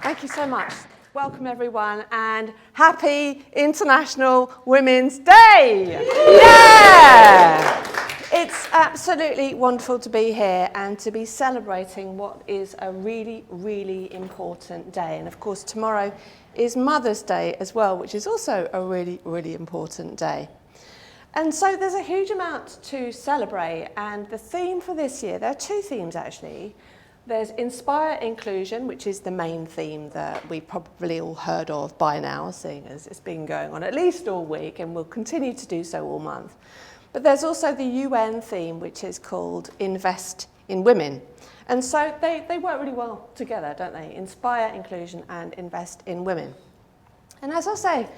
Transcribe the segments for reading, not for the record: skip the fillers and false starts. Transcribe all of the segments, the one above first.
Thank you so much. Welcome everyone and happy International Women's Day! Yeah! It's absolutely wonderful to be here and to be celebrating what is a really, really important day. And of course tomorrow is Mother's Day as well, which is also a really, really important day. And so there's a huge amount to celebrate, and the theme for this year, there are two themes actually. There's Inspire Inclusion, which is the main theme that we've probably all heard of by now, seeing as it's been going on at least all week and will continue to do so all month. But there's also the UN theme, which is called Invest in Women. And so they work really well together, don't they? Inspire Inclusion and Invest in Women. And as I say,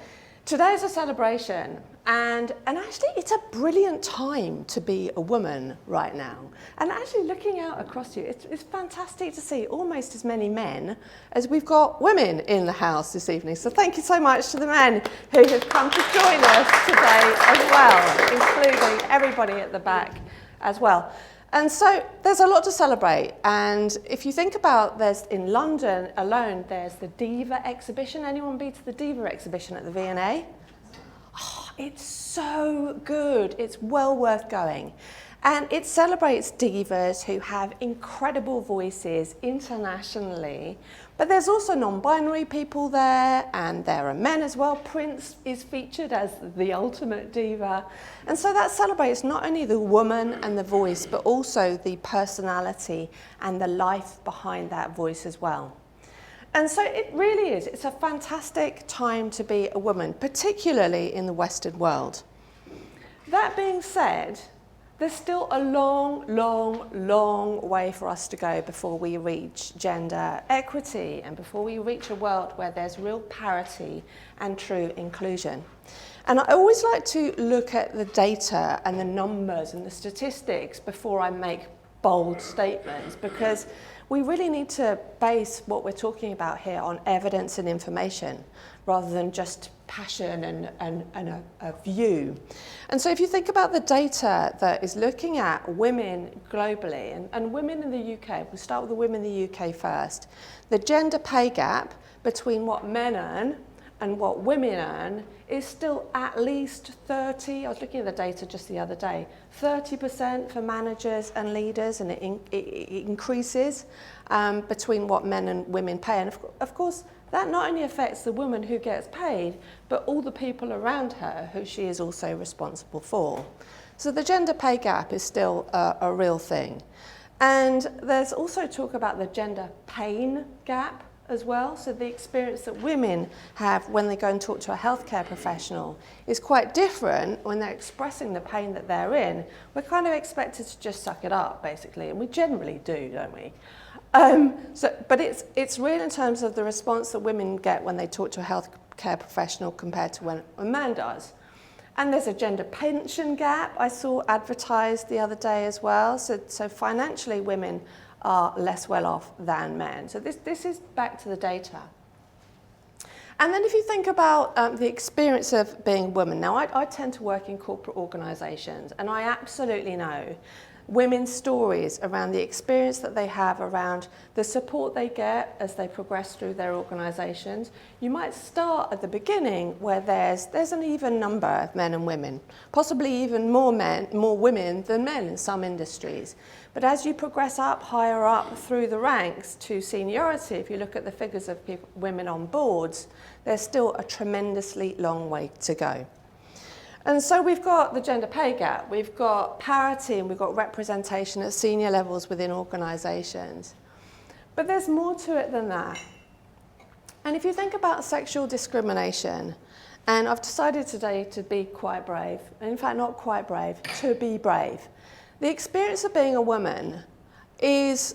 today's a celebration, and actually it's a brilliant time to be a woman right now. And actually looking out across you, it's fantastic to see almost as many men as we've got women in the house this evening. So thank you so much to the men who have come to join us today as well, including everybody at the back as well. And so there's a lot to celebrate, and if you think about, there's in London alone, there's the Diva exhibition. Anyone been to the Diva exhibition at the V&A? Oh, it's so good. It's well worth going. And it celebrates divas who have incredible voices internationally, but there's also non-binary people there, and there are men as well. Prince is featured as the ultimate diva. And so that celebrates not only the woman and the voice, but also the personality and the life behind that voice as well. And so it really is, it's a fantastic time to be a woman, particularly in the Western world. That being said, there's still a long, long, long way for us to go before we reach gender equity and before we reach a world where there's real parity and true inclusion. And I always like to look at the data and the numbers and the statistics before I make bold statements, because we really need to base what we're talking about here on evidence and information rather than just passion and a view. And so if you think about the data that is looking at women globally and women in the UK, we'll start with the women in the UK first. The gender pay gap between what men earn and what women earn is still at least 30, I was looking at the data just the other day, 30% for managers and leaders, and it increases between what men and women pay. And of course, that not only affects the woman who gets paid, but all the people around her who she is also responsible for. So the gender pay gap is still a real thing. And there's also talk about the gender pain gap as well. So the experience that women have when they go and talk to a healthcare professional is quite different when they're expressing the pain that they're in. We're kind of expected to just suck it up, basically, and we generally do, don't we? But it's real in terms of the response that women get when they talk to a healthcare professional compared to when a man does. And there's a gender pension gap I saw advertised the other day as well. So financially, women are less well off than men. So this is back to the data. And then if you think about the experience of being a woman, now I tend to work in corporate organisations, and I absolutely know women's stories around the experience that they have around the support they get as they progress through their organisations. You might start at the beginning where there's an even number of men and women, possibly even more women than men in some industries. But as you progress up, higher up through the ranks to seniority, if you look at the figures of women on boards, there's still a tremendously long way to go. And so we've got the gender pay gap, we've got parity, and we've got representation at senior levels within organisations. But there's more to it than that. And if you think about sexual discrimination, and I've decided today to be quite brave, in fact not quite brave, to be brave. The experience of being a woman is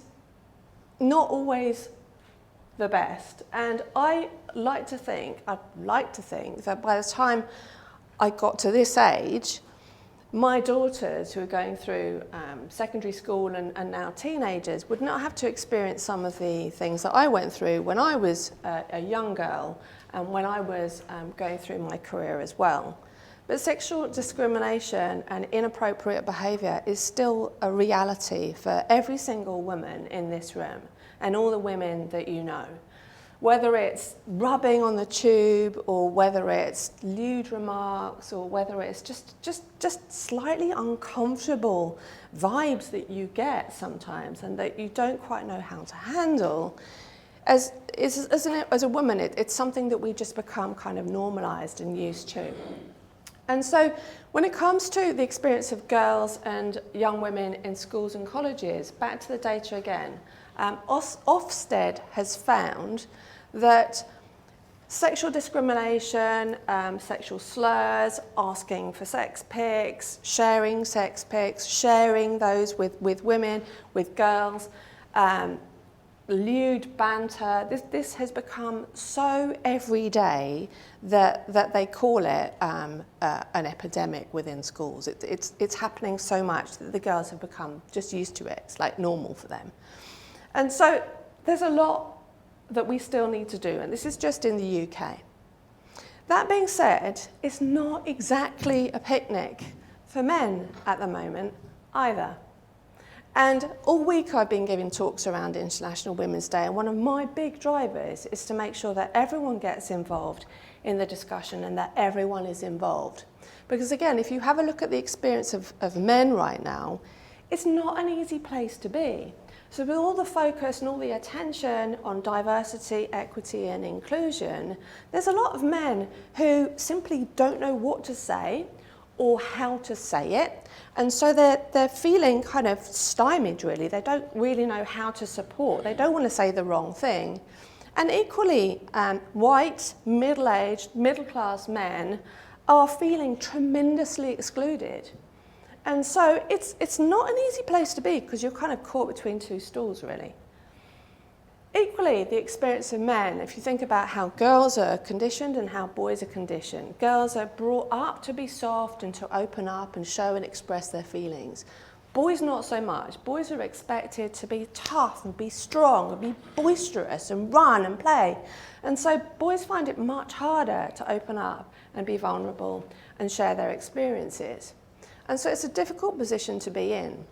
not always the best. And I'd like to think that by the time I got to this age, my daughters who are going through secondary school and now teenagers would not have to experience some of the things that I went through when I was a young girl and when I was going through my career as well. But sexual discrimination and inappropriate behaviour is still a reality for every single woman in this room and all the women that you know. Whether it's rubbing on the tube, or whether it's lewd remarks, or whether it's just slightly uncomfortable vibes that you get sometimes and that you don't quite know how to handle. As a woman, it's something that we just become kind of normalized and used to. And so when it comes to the experience of girls and young women in schools and colleges, back to the data again, Ofsted has found that sexual discrimination, sexual slurs, asking for sex pics, sharing those with women, with girls, lewd banter, this has become so everyday that they call it an epidemic within schools. It's happening so much that the girls have become just used to it. It's like normal for them. And so there's a lot that we still need to do, and this is just in the UK. That being said, it's not exactly a picnic for men at the moment either. And all week I've been giving talks around International Women's Day, and one of my big drivers is to make sure that everyone gets involved in the discussion and that everyone is involved. Because again, if you have a look at the experience of men right now, it's not an easy place to be. So with all the focus and all the attention on diversity, equity and inclusion, there's a lot of men who simply don't know what to say or how to say it. And so they're feeling kind of stymied, really. They don't really know how to support. They don't want to say the wrong thing. And equally, white, middle-aged, middle-class men are feeling tremendously excluded. And so it's not an easy place to be because you're kind of caught between two stools, really. Equally, the experience of men, if you think about how girls are conditioned and how boys are conditioned, girls are brought up to be soft and to open up and show and express their feelings. Boys not so much. Boys are expected to be tough and be strong and be boisterous and run and play. And so boys find it much harder to open up and be vulnerable and share their experiences. And so it's a difficult position to be in.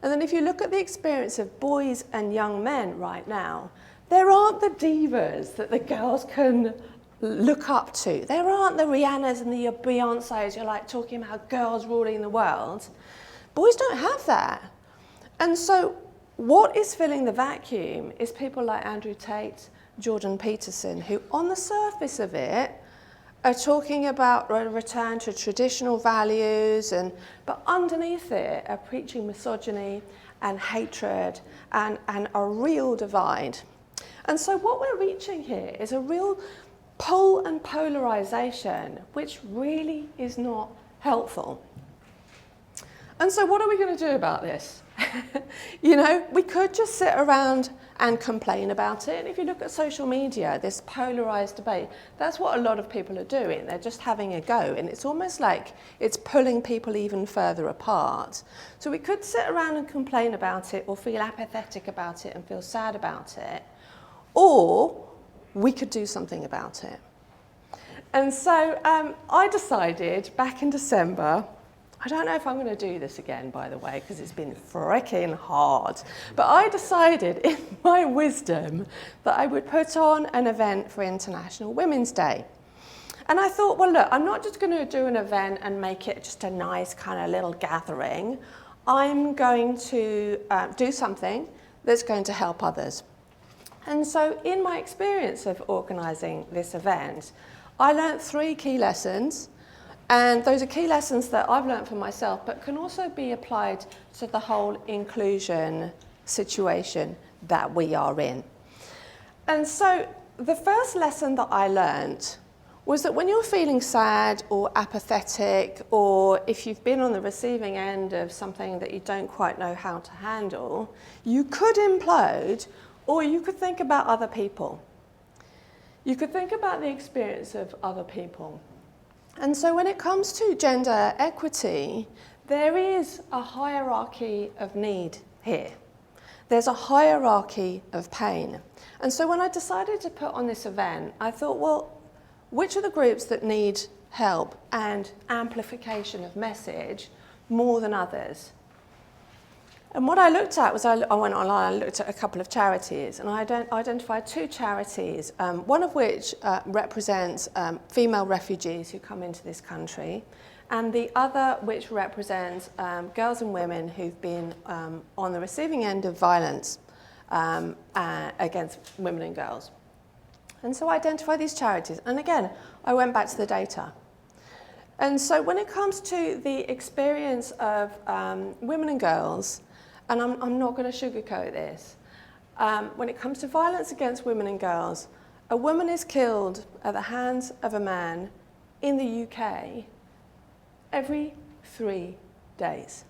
And then if you look at the experience of boys and young men right now, there aren't the divas that the girls can look up to. There aren't the Rihannas and the Beyoncés you're like talking about girls ruling the world. Boys don't have that. And so what is filling the vacuum is people like Andrew Tate, Jordan Peterson, who on the surface of it are talking about a return to traditional values, but underneath it are preaching misogyny and hatred and a real divide. And so what we're reaching here is a real pole and polarization, which really is not helpful. And so what are we going to do about this? You know, we could just sit around and complain about it. And if you look at social media, this polarized debate, that's what a lot of people are doing. They're just having a go. And it's almost like it's pulling people even further apart. So we could sit around and complain about it or feel apathetic about it and feel sad about it. Or we could do something about it. And so I decided back in December, I don't know if I'm going to do this again, by the way, because it's been freaking hard. But I decided, in my wisdom, that I would put on an event for International Women's Day. And I thought, well, look, I'm not just going to do an event and make it just a nice kind of little gathering. I'm going to do something that's going to help others. And so in my experience of organising this event, I learnt 3 key lessons. And those are key lessons that I've learned for myself, but can also be applied to the whole inclusion situation that we are in. And so the first lesson that I learned was that when you're feeling sad or apathetic, or if you've been on the receiving end of something that you don't quite know how to handle, you could implode, or you could think about other people. You could think about the experience of other people. And so when it comes to gender equity, there is a hierarchy of need here. There's a hierarchy of pain. And so when I decided to put on this event, I thought, well, which are the groups that need help and amplification of message more than others? And what I looked at was I went online and looked at a couple of charities, and I identified 2 charities, one of which represents female refugees who come into this country, and the other which represents girls and women who've been on the receiving end of violence against women and girls. And so I identified these charities, and again, I went back to the data. And so when it comes to the experience of women and girls, and I'm not going to sugarcoat this, when it comes to violence against women and girls, a woman is killed at the hands of a man in the UK every 3 days.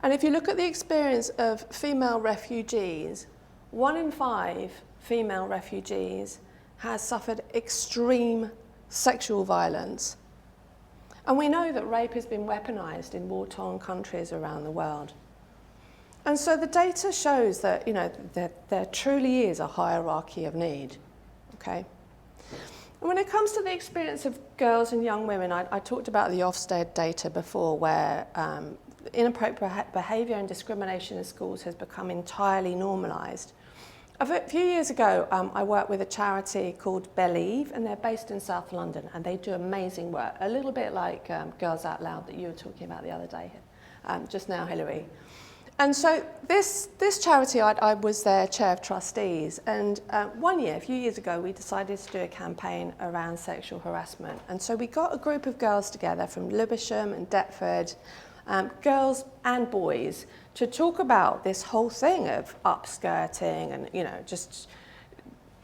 And if you look at the experience of female refugees, 1 in 5 female refugees has suffered extreme sexual violence. And we know that rape has been weaponized in war-torn countries around the world. And so the data shows that, there truly is a hierarchy of need, okay? And when it comes to the experience of girls and young women, I talked about the Ofsted data before, where inappropriate behaviour and discrimination in schools has become entirely normalised. A few years ago, I worked with a charity called Believe, and they're based in South London, and they do amazing work, a little bit like Girls Out Loud that you were talking about the other day, just now, Hilary. And so this charity, I was their chair of trustees, and one year, a few years ago, we decided to do a campaign around sexual harassment. And so we got a group of girls together from Lewisham and Deptford, girls and boys, to talk about this whole thing of upskirting and, just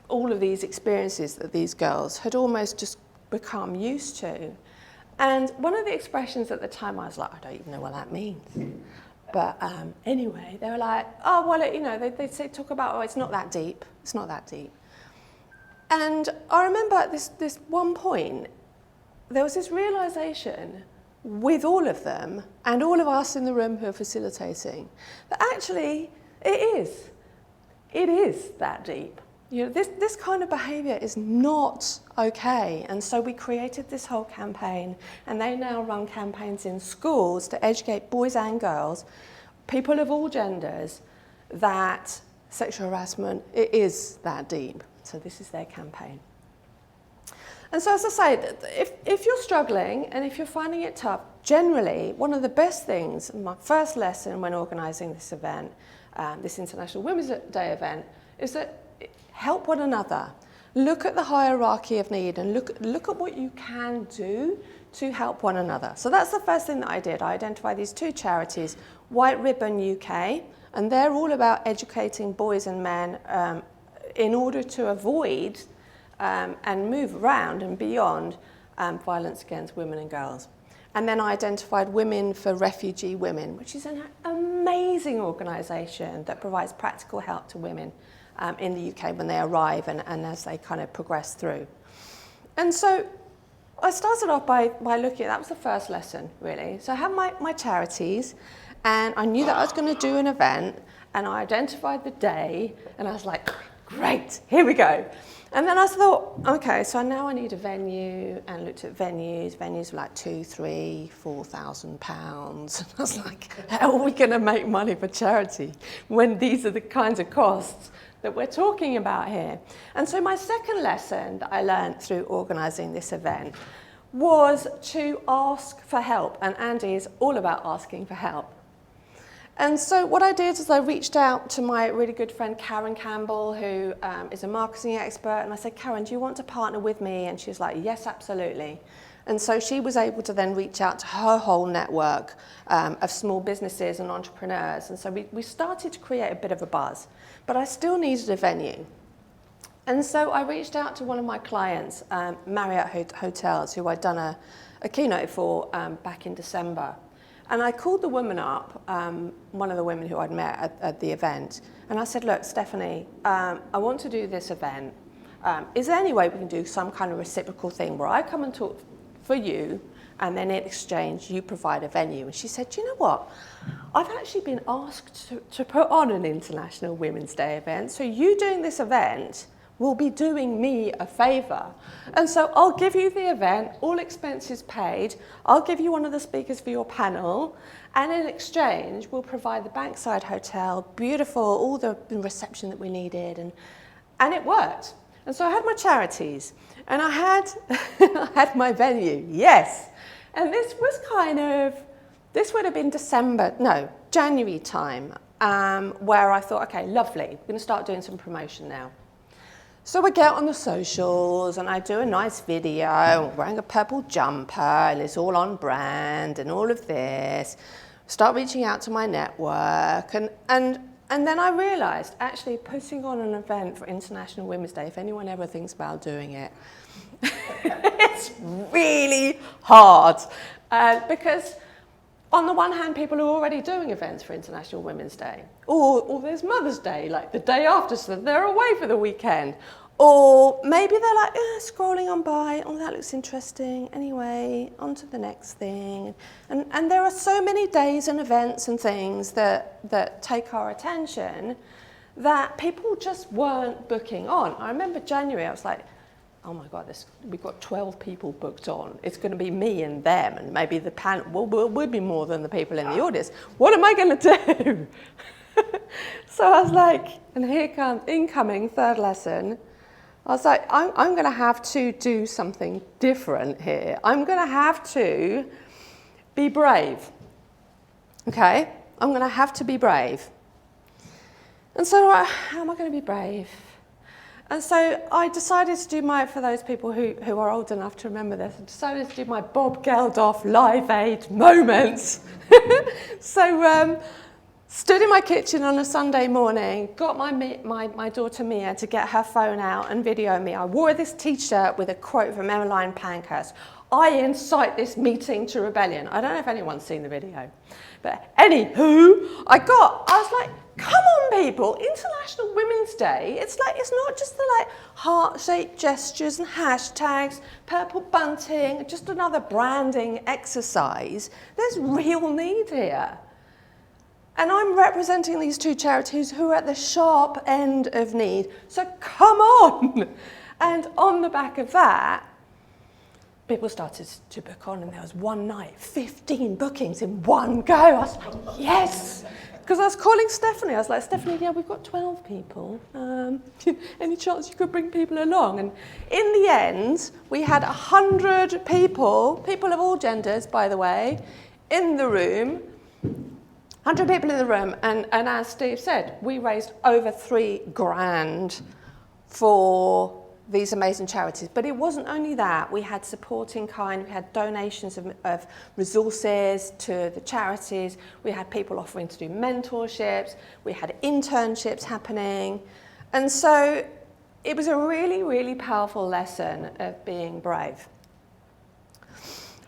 all of these experiences that these girls had almost just become used to. And one of the expressions at the time, I was like, I don't even know what that means. But anyway, they were like, oh, well, they'd say, talk about, oh, it's not that deep. It's not that deep. And I remember at this one point, there was this realization with all of them and all of us in the room who are facilitating, that actually it is that deep. This kind of behaviour is not okay. And so we created this whole campaign, and they now run campaigns in schools to educate boys and girls, people of all genders, that sexual harassment, it is that deep. So this is their campaign. And so, as I say, if you're struggling and if you're finding it tough, generally, one of the best things, my first lesson when organising this event, this International Women's Day event, is that help one another. Look at the hierarchy of need and look at what you can do to help one another. So that's the first thing that I did. I identified these 2 charities, White Ribbon UK, and they're all about educating boys and men in order to avoid and move around and beyond violence against women and girls. And then I identified Women for Refugee Women, which is an amazing organisation that provides practical help to women in the UK when they arrive and as they kind of progress through. And so I started off by looking at, that was the first lesson, really. So I had my charities, and I knew that I was going to do an event, and I identified the day, and I was like, great, here we go. And then I thought, okay, so now I need a venue, and looked at venues. Venues were like £2,000, £3,000, £4,000. And I was like, how are we going to make money for charity when these are the kinds of costs that we're talking about here? And so my second lesson that I learned through organising this event was to ask for help. And Andy is all about asking for help. And so what I did is I reached out to my really good friend Karen Campbell, who is a marketing expert, and I said, Karen, do you want to partner with me? And she was like, yes, absolutely. And so she was able to then reach out to her whole network of small businesses and entrepreneurs. And so we started to create a bit of a buzz, but I still needed a venue. And so I reached out to one of my clients, Marriott Hotels, who I'd done a keynote for back in December. And I called the woman up, one of the women who I'd met at the event, and I said, look, Stephanie, I want to do this event. Is there any way we can do some kind of reciprocal thing where I come and talk for you, and then in exchange you provide a venue? And she said, do you know what? I've actually been asked to put on an International Women's Day event, so you doing this event will be doing me a favour. And so I'll give you the event, all expenses paid, I'll give you one of the speakers for your panel, and in exchange we'll provide the Bankside Hotel, beautiful, all the reception that we needed, and it worked. And so I had my charities, and I had, I had my venue, yes. And this was this would have been January time, where I thought, okay, lovely, we're going to start doing some promotion now. So I get on the socials and I do a nice video, wearing a purple jumper, and it's all on brand and all of this. Start reaching out to my network, and then I realised actually putting on an event for International Women's Day, if anyone ever thinks about doing it, it's really hard because on the one hand, people are already doing events for International Women's Day. Or there's Mother's Day, like the day after, so they're away for the weekend. Or maybe they're like, scrolling on by, oh, that looks interesting. Anyway, on to the next thing. And there are so many days and events and things that take our attention that people just weren't booking on. I remember January, I was like, oh my God, we've got 12 people booked on. It's going to be me and them, and maybe the panel will be more than the people in the audience. What am I going to do? So I was like, and here comes incoming third lesson. I was like, I'm going to have to do something different here. I'm going to have to be brave. Okay? I'm going to have to be brave. And so how am I going to be brave? And so I decided to do for those people who are old enough to remember this, I decided to do my Bob Geldof Live Aid moments. So stood in my kitchen on a Sunday morning, got my daughter Mia to get her phone out and video me. I wore this t-shirt with a quote from Emmeline Pankhurst. I incite this meeting to rebellion. I don't know if anyone's seen the video. But anywho, I was like, come on people, International Women's Day, it's not just the heart-shaped gestures and hashtags, purple bunting, just another branding exercise. There's real need here. And I'm representing these two charities who are at the sharp end of need. So come on! And on the back of that, people started to book on, and there was one night, 15 bookings in one go. I was like, yes! Because I was calling Stephanie. I was like, Stephanie, yeah, we've got 12 people. Any chance you could bring people along? And in the end, we had 100 people of all genders, by the way, in the room. 100 people in the room. And as Steve said, we raised over $3,000 for these amazing charities. But it wasn't only that. We had support in kind. We had donations of resources to the charities. We had people offering to do mentorships. We had internships happening. And so it was a really, really powerful lesson of being brave.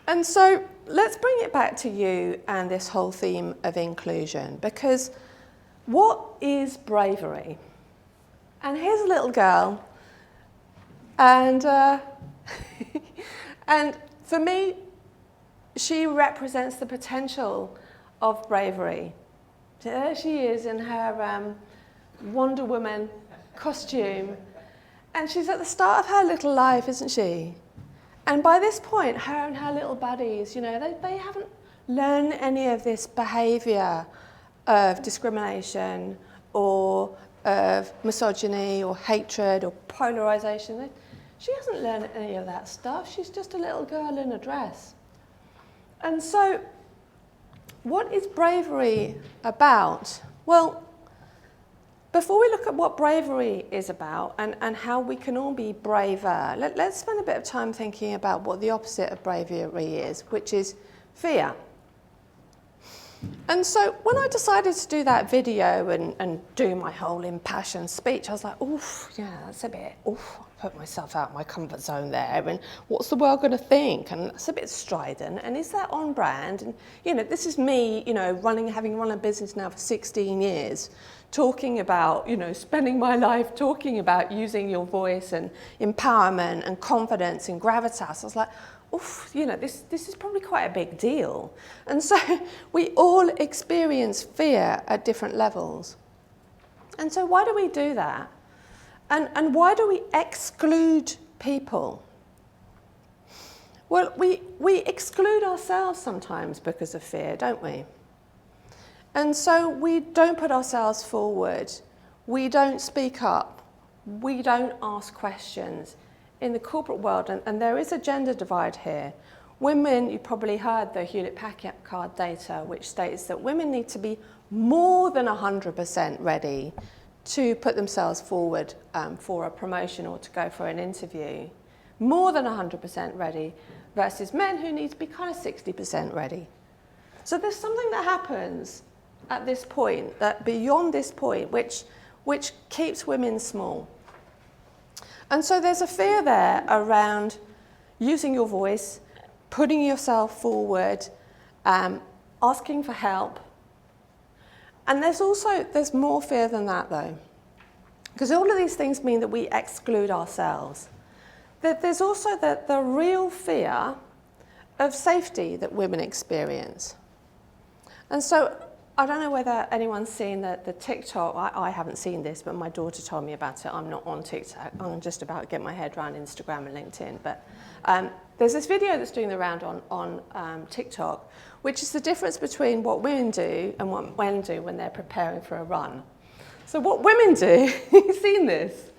And so let's bring it back to you and this whole theme of inclusion, because what is bravery? And here's a little girl. And and for me, she represents the potential of bravery. So there she is in her Wonder Woman costume, and she's at the start of her little life, isn't she? And by this point, her and her little buddies, they haven't learned any of this behaviour of discrimination or of misogyny or hatred or polarisation. She hasn't learned any of that stuff. She's just a little girl in a dress. And so, what is bravery about? Well, before we look at what bravery is about and how we can all be braver, let's spend a bit of time thinking about what the opposite of bravery is, which is fear. And so when I decided to do that video and do my whole impassioned speech, I was like, oof, yeah, that's a bit, oof, I put myself out of my comfort zone there, and what's the world going to think? And it's a bit strident, and is that on brand? And, this is me, having run a business now for 16 years, talking about, spending my life talking about using your voice and empowerment and confidence and gravitas. I was like, oof, this is probably quite a big deal. And so we all experience fear at different levels. And so why do we do that? And why do we exclude people? Well, we exclude ourselves sometimes because of fear, don't we? And so we don't put ourselves forward. We don't speak up. We don't ask questions. In the corporate world, and there is a gender divide here, women, you probably heard the Hewlett-Packard data, which states that women need to be more than 100% ready to put themselves forward for a promotion or to go for an interview. More than 100% ready versus men who need to be kind of 60% ready. So there's something that happens at this point, that beyond this point, which keeps women small. And so there's a fear there around using your voice, putting yourself forward, asking for help. And there's more fear than that though. Because all of these things mean that we exclude ourselves. There's also the real fear of safety that women experience. And so I don't know whether anyone's seen the TikTok. I haven't seen this, but my daughter told me about it. I'm not on TikTok. I'm just about to get my head around Instagram and LinkedIn. But there's this video that's doing the round on TikTok, which is the difference between what women do and what men do when they're preparing for a run. So what women do, you've seen this.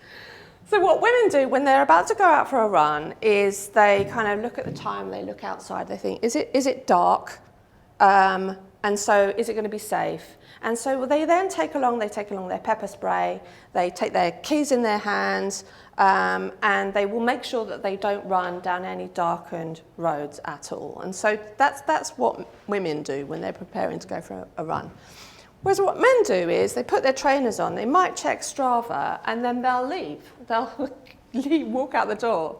So what women do when they're about to go out for a run is they kind of look at the time, they look outside, they think, is it dark? And so is it going to be safe? And so they then take along their pepper spray, they take their keys in their hands, and they will make sure that they don't run down any darkened roads at all. And so that's what women do when they're preparing to go for a run. Whereas what men do is they put their trainers on, they might check Strava, and then they'll leave. They'll walk out the door.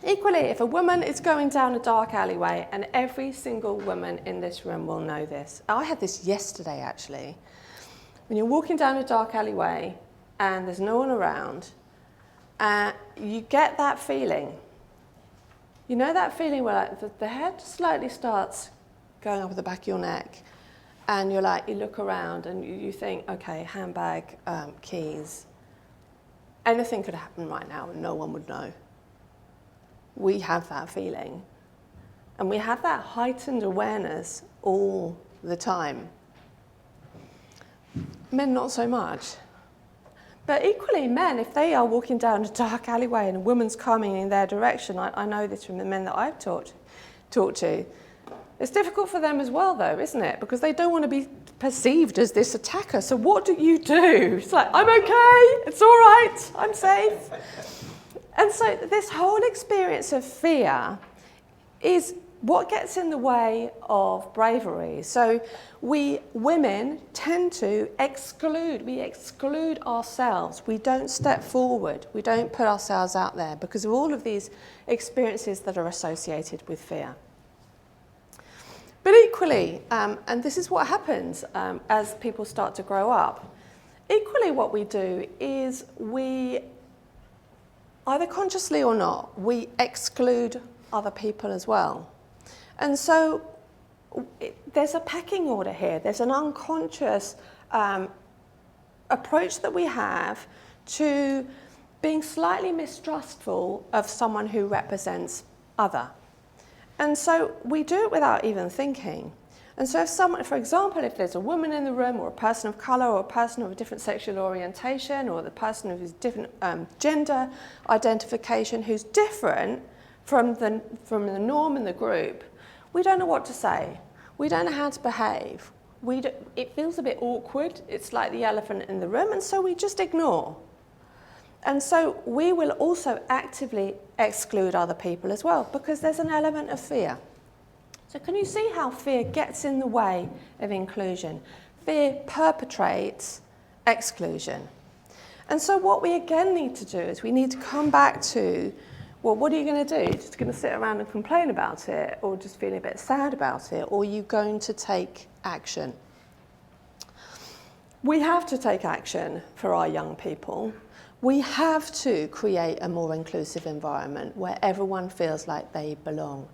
Equally, if a woman is going down a dark alleyway, and every single woman in this room will know this. I had this yesterday, actually. When you're walking down a dark alleyway and there's no one around, you get that feeling. You know that feeling where the head slightly starts going up at the back of your neck, and you look around and you think, okay, handbag, keys, anything could happen right now and no one would know. We have that feeling. And we have that heightened awareness all the time. Men, not so much. But equally, men, if they are walking down a dark alleyway and a woman's coming in their direction, I know this from the men that I've talked to, it's difficult for them as well, though, isn't it? Because they don't want to be perceived as this attacker. So what do? It's like, I'm okay, it's all right, I'm safe. And so this whole experience of fear is what gets in the way of bravery. So we women tend to exclude ourselves. We don't step forward. We don't put ourselves out there because of all of these experiences that are associated with fear. But equally, and this is what happens as people start to grow up, equally what we do is we, either consciously or not, we exclude other people as well. And so there's a pecking order here. There's an unconscious approach that we have to being slightly mistrustful of someone who represents other. And so we do it without even thinking. And so if someone, for example, if there's a woman in the room or a person of colour or a person of a different sexual orientation or the person of a different gender identification who's different from the norm in the group, we don't know what to say. We don't know how to behave. It feels a bit awkward. It's like the elephant in the room, and so we just ignore. And so we will also actively exclude other people as well because there's an element of fear. So can you see how fear gets in the way of inclusion? Fear perpetrates exclusion. And so what we again need to do is we need to come back to, well, what are you going to do? Just going to sit around and complain about it, or just feeling a bit sad about it, or are you going to take action? We have to take action for our young people. We have to create a more inclusive environment where everyone feels like they belong.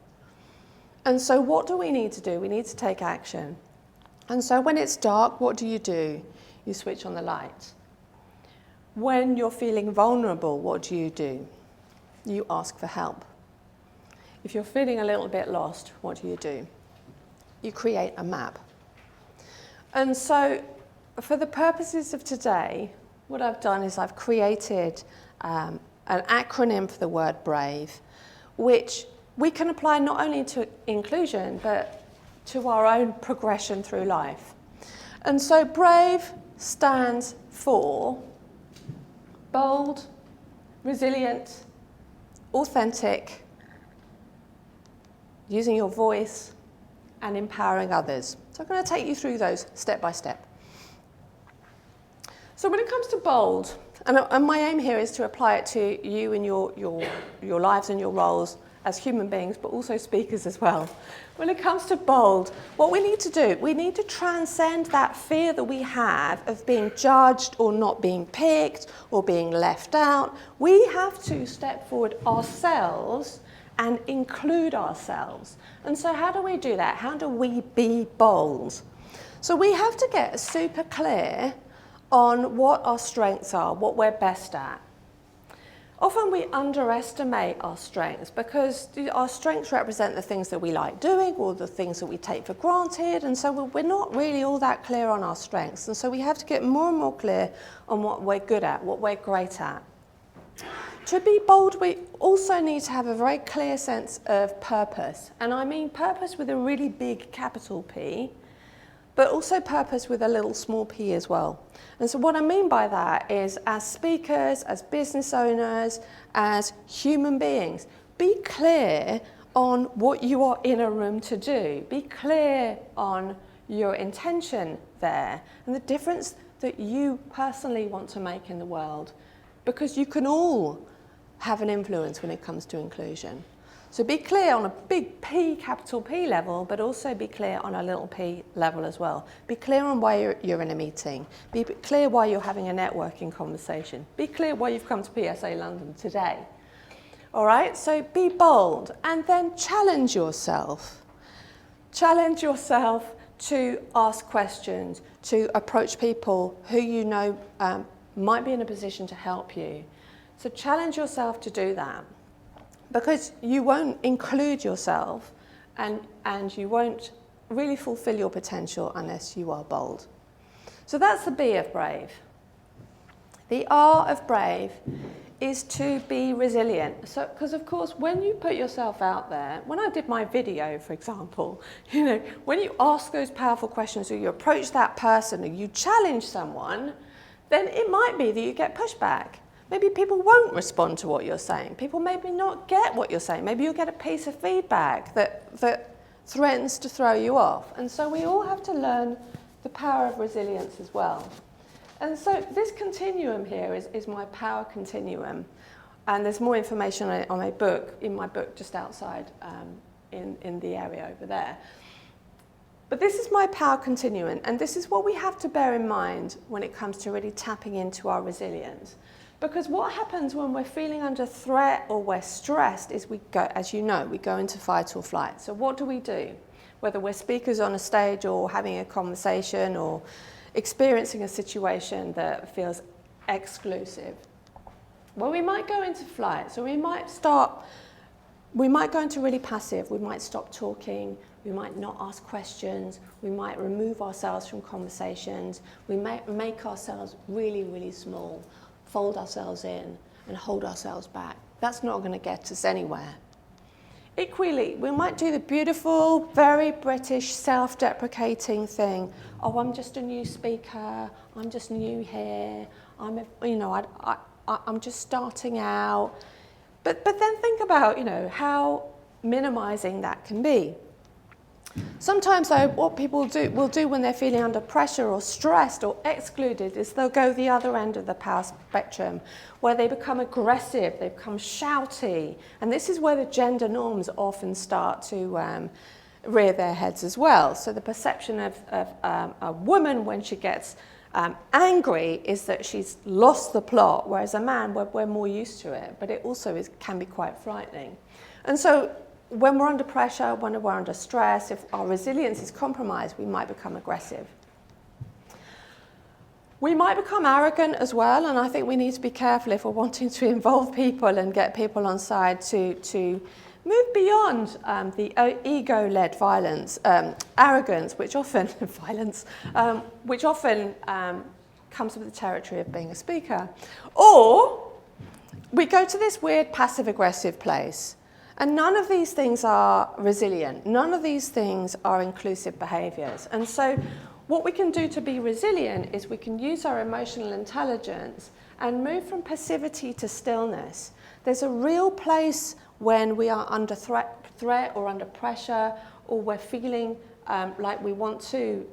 And so what do we need to do? We need to take action. And so when it's dark, what do? You switch on the light. When you're feeling vulnerable, what do? You ask for help. If you're feeling a little bit lost, what do? You create a map. And so, for the purposes of today, what I've done is I've created an acronym for the word brave, which we can apply not only to inclusion, but to our own progression through life. And so brave stands for bold, resilient, authentic, using your voice, and empowering others. So I'm going to take you through those step by step. So when it comes to bold, and my aim here is to apply it to you and your lives and your roles as human beings, but also speakers as well. When it comes to bold, what we need to do, we need to transcend that fear that we have of being judged or not being picked or being left out. We have to step forward ourselves and include ourselves. And so how do we do that? How do we be bold? So we have to get super clear on what our strengths are, what we're best at. Often we underestimate our strengths because our strengths represent the things that we like doing or the things that we take for granted, and so we're not really all that clear on our strengths. And so we have to get more and more clear on what we're good at, what we're great at. To be bold, we also need to have a very clear sense of purpose. And I mean purpose with a really big capital P, but also purpose with a little small p as well. And so what I mean by that is, as speakers, as business owners, as human beings, be clear on what you are in a room to do. Be clear on your intention there and the difference that you personally want to make in the world, because you can all have an influence when it comes to inclusion. So be clear on a big P, capital P level, but also be clear on a little p level as well. Be clear on why you're in a meeting. Be clear why you're having a networking conversation. Be clear why you've come to PSA London today. All right, so be bold and then challenge yourself. Challenge yourself to ask questions, to approach people who you know might be in a position to help you. So challenge yourself to do that, because you won't include yourself and you won't really fulfill your potential unless you are bold. So that's the B of brave. The R of brave is to be resilient. So, because of course, when you put yourself out there, when I did my video, for example, when you ask those powerful questions or you approach that person or you challenge someone, then it might be that you get pushback. Maybe people won't respond to what you're saying. People maybe not get what you're saying. Maybe you'll get a piece of feedback that threatens to throw you off. And so we all have to learn the power of resilience as well. And so this continuum here is my power continuum. And there's more information on it on in my book just outside in the area over there. But this is my power continuum, and this is what we have to bear in mind when it comes to really tapping into our resilience. Because what happens when we're feeling under threat or we're stressed is we go, as you know, we go into fight or flight. So what do? Whether we're speakers on a stage or having a conversation or experiencing a situation that feels exclusive. Well, we might go into flight. So we might go into really passive. We might stop talking. We might not ask questions. We might remove ourselves from conversations. We might make ourselves really, really small, fold ourselves in and hold ourselves back. That's not going to get us anywhere. Equally, we might do the beautiful, very British, self-deprecating thing. Oh, I'm just a new speaker. I'm just new here. I'm just starting out. But then think about, how minimizing that can be. Sometimes, though, what people will do when they're feeling under pressure or stressed or excluded is they'll go the other end of the power spectrum, where they become aggressive, they become shouty. And this is where the gender norms often start to rear their heads as well. So the perception of a woman when she gets angry is that she's lost the plot, whereas a man, we're more used to it. But it also can be quite frightening. And so when we're under pressure, when we're under stress, if our resilience is compromised, we might become aggressive. We might become arrogant as well, and I think we need to be careful if we're wanting to involve people and get people on side to move beyond the ego-led violence, arrogance, which often comes with the territory of being a speaker. Or we go to this weird passive-aggressive place, and none of these things are resilient. None of these things are inclusive behaviours. And so what we can do to be resilient is we can use our emotional intelligence and move from passivity to stillness. There's a real place when we are under threat or under pressure, or we're feeling like we want to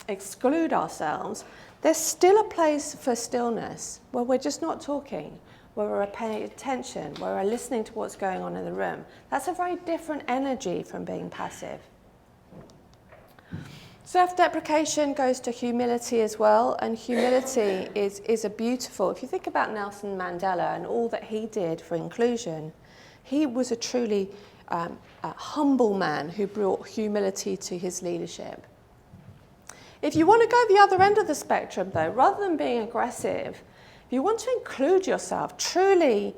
exclude ourselves. There's still a place for stillness where we're just not talking, where we're paying attention, where we're listening to what's going on in the room. That's a very different energy from being passive. Self-deprecation goes to humility as well, and humility is a beautiful, if you think about Nelson Mandela and all that he did for inclusion, he was a truly a humble man who brought humility to his leadership. If you want to go the other end of the spectrum though, rather than being aggressive, if you want to include yourself, truly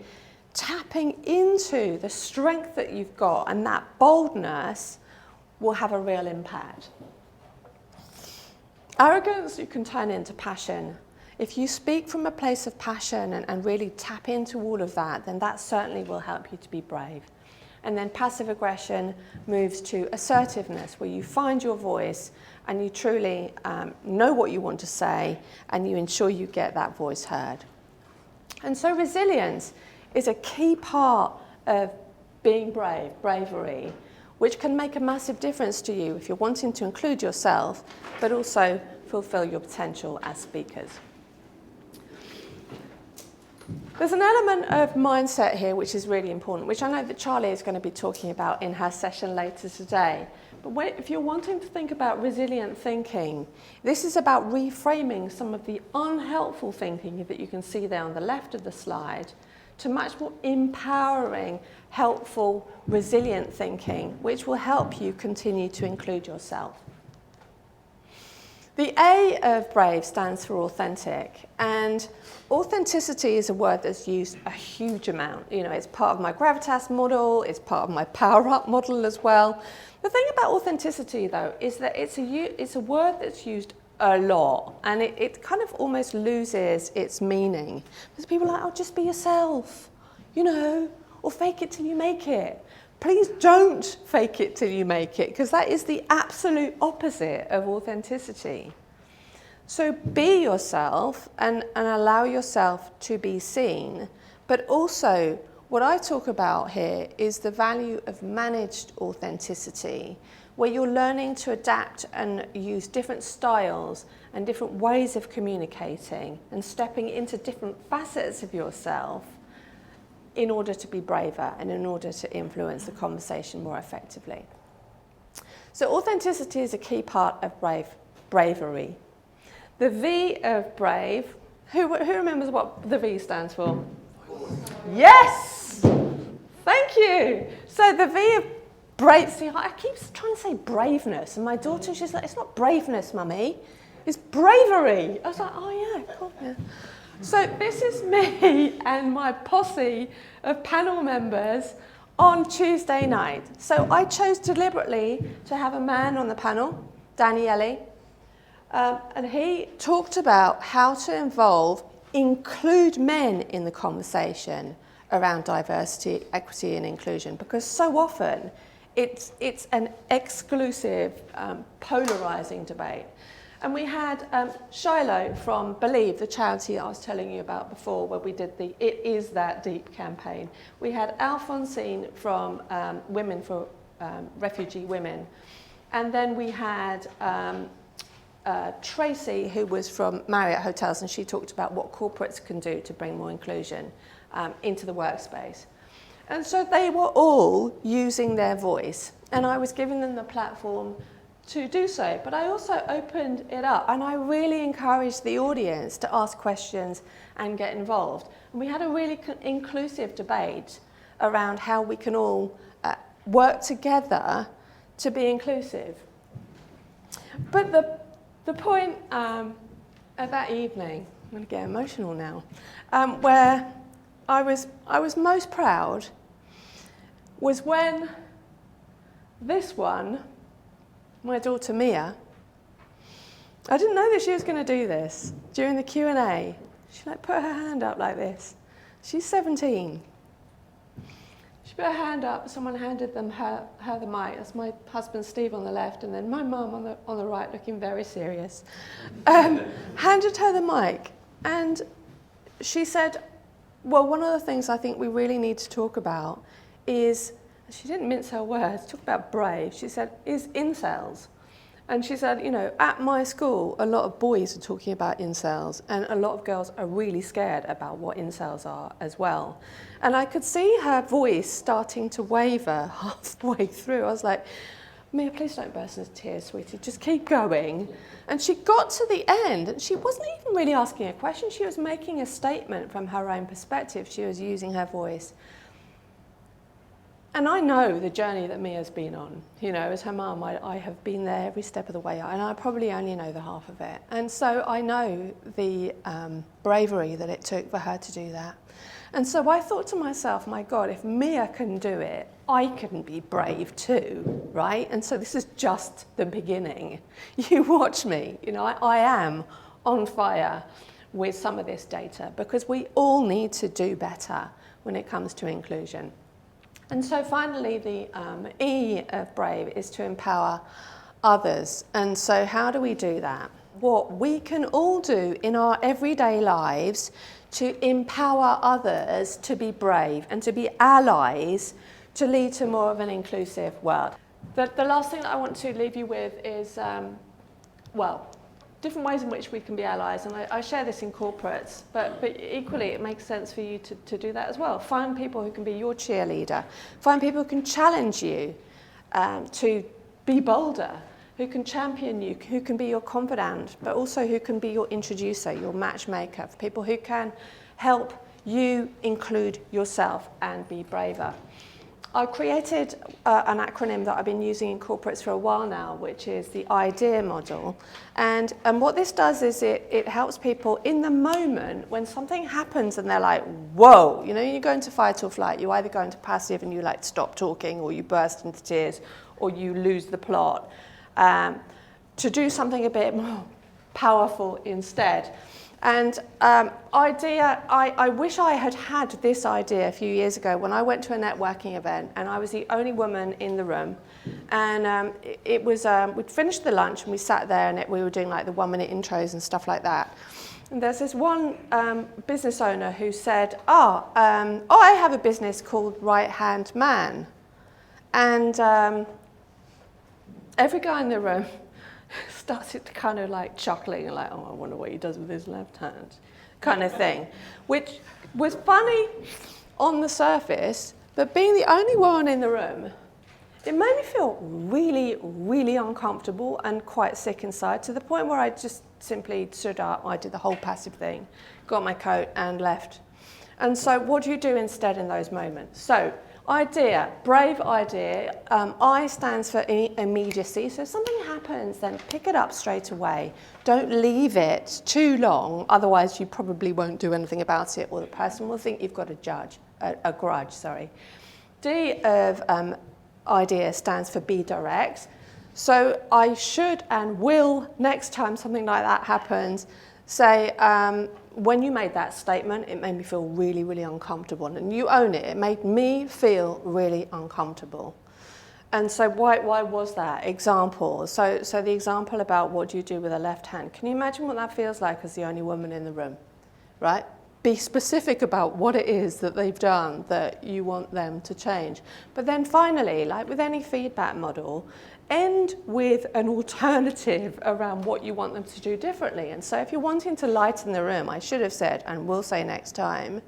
tapping into the strength that you've got and that boldness will have a real impact. Arrogance you can turn into passion. If you speak from a place of passion and really tap into all of that, then that certainly will help you to be brave. And then passive aggression moves to assertiveness, where you find your voice and you truly know what you want to say and you ensure you get that voice heard. And so resilience is a key part of being brave, bravery, which can make a massive difference to you if you're wanting to include yourself, but also fulfill your potential as speakers. There's an element of mindset here which is really important, which I know that Charlie is going to be talking about in her session later today. But if you're wanting to think about resilient thinking, this is about reframing some of the unhelpful thinking that you can see there on the left of the slide to much more empowering, helpful, resilient thinking, which will help you continue to include yourself. The A of brave stands for authentic, and authenticity is a word that's used a huge amount. You know, it's part of my gravitas model, it's part of my power up model as well. The thing about authenticity though is that it's a word that's used a lot, and it kind of almost loses its meaning. Because people are like, oh, just be yourself, you know, or fake it till you make it. Please don't fake it till you make it, because that is the absolute opposite of authenticity. So be yourself and allow yourself to be seen, but also what I talk about here is the value of managed authenticity, where you're learning to adapt and use different styles and different ways of communicating and stepping into different facets of yourself in order to be braver and in order to influence the conversation more effectively. So authenticity is a key part of bravery. The V of brave, who remembers what the V stands for? Yes! Thank you. So the V of brave, see, I keep trying to say braveness, and my daughter, she's like, it's not braveness, mummy, it's bravery. I was like, oh yeah, cool, yeah. So this is me and my posse of panel members on Tuesday night. So I chose deliberately to have a man on the panel, Daniele, and he talked about how to include men in the conversation around diversity, equity and inclusion, because so often it's an exclusive, polarising debate. And we had Shiloh from Believe, the charity I was telling you about before, where we did the It Is That Deep campaign. We had Alphonsine from Women for Refugee Women. And then we had Tracy, who was from Marriott Hotels, and she talked about what corporates can do to bring more inclusion into the workspace. And so they were all using their voice, and I was giving them the platform to do so, but I also opened it up and I really encouraged the audience to ask questions and get involved. And we had a really inclusive debate around how we can all work together to be inclusive. But the point at that evening, I'm going to get emotional now, where I was most proud was when this one, my daughter Mia, I didn't know that she was going to do this. During the Q&A, she put her hand up like this. She's 17. She put her hand up, someone handed her the mic. That's my husband Steve on the left, and then my mum on the right, looking very serious. Handed her the mic, and she said, well, one of the things I think we really need to talk about is, she didn't mince her words, talk about brave, she said, is incels. And she said, at my school, a lot of boys are talking about incels, and a lot of girls are really scared about what incels are as well. And I could see her voice starting to waver halfway through. I was like, Mia, please don't burst into tears, sweetie, just keep going. And she got to the end, and she wasn't even really asking a question. She was making a statement from her own perspective. She was using her voice. And I know the journey that Mia's been on. As her mum, I have been there every step of the way, and I probably only know the half of it. And so I know the bravery that it took for her to do that. And so I thought to myself, my God, if Mia can do it, I can be brave too, right? And so this is just the beginning. You watch me. I am on fire with some of this data, because we all need to do better when it comes to inclusion. And so finally, the E of brave is to empower others. And so how do we do that? What we can all do in our everyday lives to empower others to be brave and to be allies to lead to more of an inclusive world. The last thing that I want to leave you with is, different ways in which we can be allies, and I share this in corporates, but equally it makes sense for you to do that as well. Find people who can be your cheerleader. Find people who can challenge you to be bolder, who can champion you, who can be your confidant, but also who can be your introducer, your matchmaker, people who can help you include yourself and be braver. I created an acronym that I've been using in corporates for a while now, which is the IDEA model. And what this does is it helps people in the moment when something happens and they're like, whoa, you go into fight or flight, you either go into passive and you stop talking, or you burst into tears, or you lose the plot, to do something a bit more powerful instead. And IDEA, I wish I had this idea a few years ago when I went to a networking event and I was the only woman in the room. And it was, we'd finished the lunch and we sat there and we were doing the 1-minute intros and stuff like that. And there's this one business owner who said, I have a business called Right Hand Man. And every guy in the room started to kind of chuckling, I wonder what he does with his left hand, kind of thing, which was funny on the surface, but being the only woman in the room, it made me feel really, really uncomfortable and quite sick inside, to the point where I just simply stood up, I did the whole passive thing, got my coat and left. And so what do you do instead in those moments? So IDEA, brave idea. I stands for immediacy. So if something happens, then pick it up straight away. Don't leave it too long, otherwise you probably won't do anything about it, or the person will think you've got a grudge. D of IDEA stands for be direct. So I should and will, next time something like that happens, say, when you made that statement, it made me feel really, really uncomfortable. And you own it. It made me feel really uncomfortable. And so why was that? Example. So the example about what do you do with a left hand. Can you imagine what that feels like as the only woman in the room, right? Be specific about what it is that they've done that you want them to change. But then finally, like with any feedback model, end with an alternative around what you want them to do differently. And so if you're wanting to lighten the room, I should have said, and will say next time,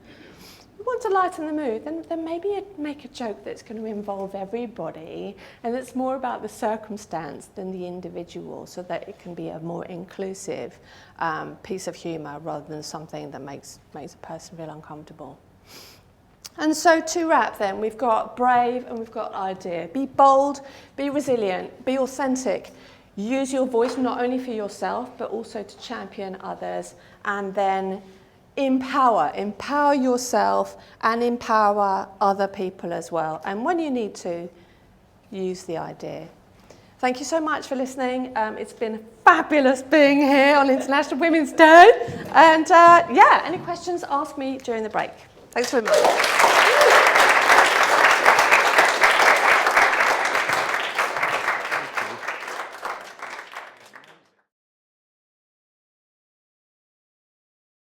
you want to lighten the mood, then maybe make a joke that's going to involve everybody, and it's more about the circumstance than the individual, so that it can be a more inclusive piece of humour rather than something that makes a person feel uncomfortable. And so to wrap then, we've got brave and we've got idea. Be bold, be resilient, be authentic. use your voice not only for yourself, but also to champion others, and then empower yourself and empower other people as well. And when you need to, use the idea. Thank you so much for listening. It's been fabulous being here on International Women's Day. And any questions, ask me during the break. Thanks very much.